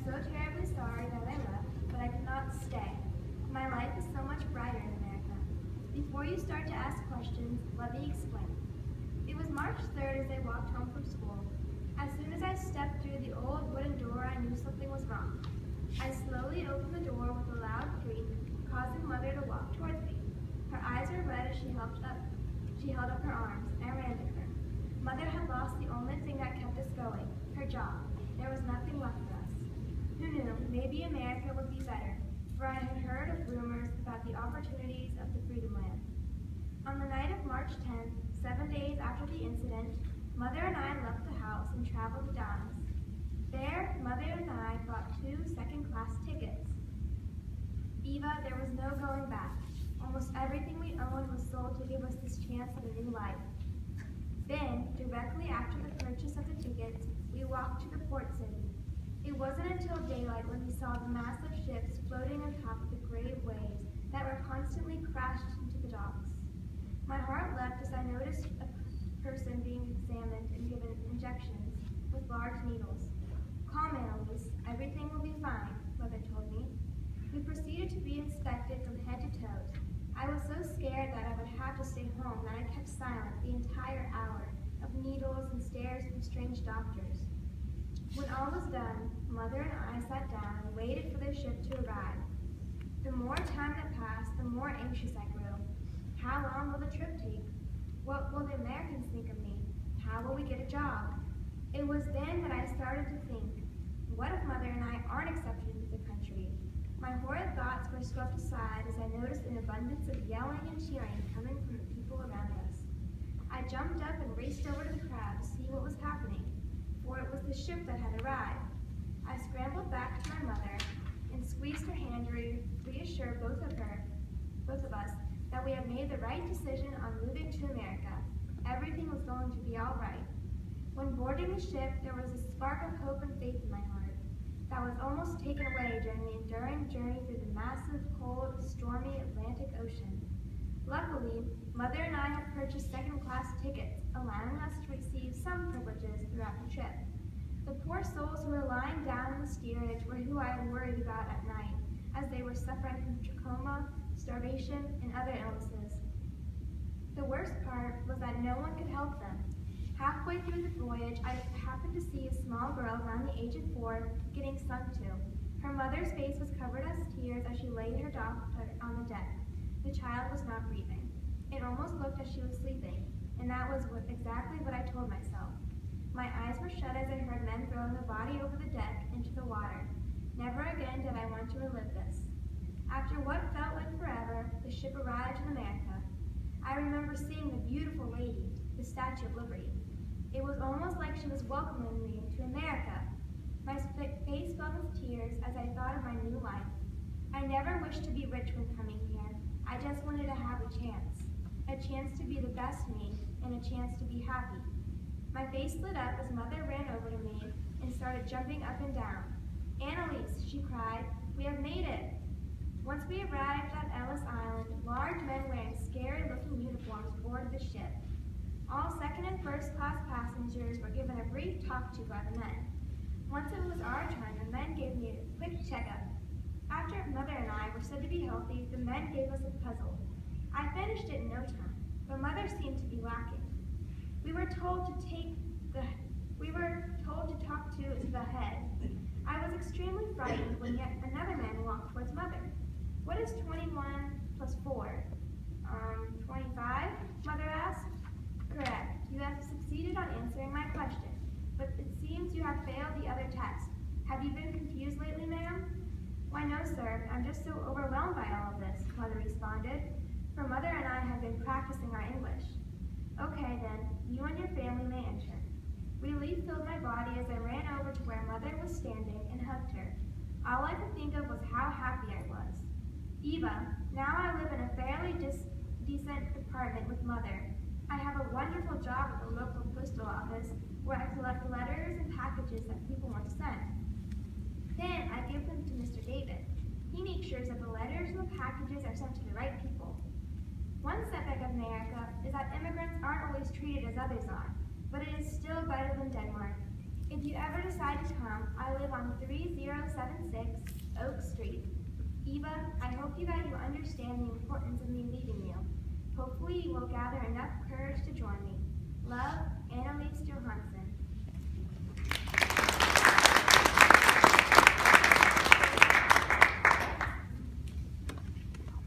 so terribly sorry that I left, but I could not stay. My life is so much brighter in America. Before you start to ask questions, let me explain. It was March 3rd as I walked home from school. As soon as I stepped through the old wooden door, I knew something was wrong. I slowly opened the door with a loud creak, causing Mother to walk towards me. Her eyes were red as she held up her arms. I ran to her. Mother had lost the only thing that kept us going, her job. There was nothing left for us. Who knew? Maybe America would be better, for I had heard of rumors about the opportunities of the Freedom Land. On the night of March 10th, 7 days after the incident, Mother and I left the house and traveled to Dallas. There, Mother and I bought 2 second-class tickets. Eva, there was no going back. Almost everything we owned was sold to give us this chance at a new life. Then, directly after the purchase of the tickets, we walked to the port city. It wasn't until daylight when we saw the massive ships floating on top of the gray waves that were constantly crashed into the docks. My heart leapt as I noticed a person being examined and given injections with large needles. Calm, Annalise. Everything will be fine, Mother told me. We proceeded to be inspected from head to toe. I was so scared that I would have to stay home that I kept silent the entire hour of needles and stares from strange doctors. When all was done, Mother and I sat down and waited for the ship to arrive. The more time that passed, the more anxious I grew. How long will the trip take? What will the Americans think of me? How will we get a job? It was then that I started to think, what if Mother and I aren't accepted into the country? My horrid thoughts were swept aside as I noticed an abundance of yelling and cheering coming from the people around us. I jumped up and raced over to the crowd to see what was happening, for it was the ship that had arrived. I scrambled back to my mother and squeezed her hand to reassure both of us, that we had made the right decision on moving to America. Everything was going to be all right. When boarding the ship, there was a spark of hope and faith in my heart that was almost taken away during the enduring journey through the massive, cold, stormy Atlantic Ocean. Luckily, Mother and I had purchased second-class tickets, allowing us to receive some privileges throughout the trip. The poor souls who were lying down in the steerage were who I had worried about at night, as they were suffering from trachoma, starvation, and other illnesses. The worst part was that no one could help them. Halfway through the voyage, I happened to see a small girl around the age of 4 getting sunk to. Her mother's face was covered with tears as she laid her daughter on the deck. The child was not breathing. It almost looked as she was sleeping, and that was exactly what I told myself. My eyes were shut as I heard men throwing the body over the deck into the water. Never again did I want to relive this. After what felt like forever, the ship arrived in America. I remember seeing the beautiful lady, the Statue of Liberty. It was almost like she was welcoming me to America. My face filled with tears as I thought of my new life. I never wished to be rich when coming here. I just wanted to have a chance to be the best me, and a chance to be happy. My face lit up as Mother ran over to me and started jumping up and down. Annalise, she cried, we have made it. Once we arrived at Ellis Island, large men wearing scary-looking uniforms boarded the ship. All second and first class passengers were given a brief talk to by the men. Once it was our turn, the men gave me a quick checkup. After Mother and I were said to be healthy, the men gave us a puzzle. I finished it in no time, but Mother seemed to be lacking. We were told to talk to the head. I was extremely frightened when yet another man walked towards Mother. What is 21 plus 4? 25? Mother asked. Correct. You have succeeded on answering my question, but it seems you have failed the other test. Have you been confused lately, ma'am? Why, no, sir. I'm just so overwhelmed by all of this, Mother responded. For Mother and I have been practicing our English. Okay, then. You and your family may enter. Relief filled my body as I ran over to where Mother was standing and hugged her. All I could think of was how happy I was. Eva, now I live in a fairly decent apartment with Mother. I have a wonderful job at the local postal office where I collect letters and packages that people want to send. Then I give them to Mr. David. He makes sure that the letters and the packages are sent to the right people. One setback of America is that immigrants aren't always treated as others are, but it is still better than Denmark. If you ever decide to come, I live on 30 2076, Oak Street. Eva, I hope that you understand the importance of me leaving you. Hopefully you will gather enough courage to join me.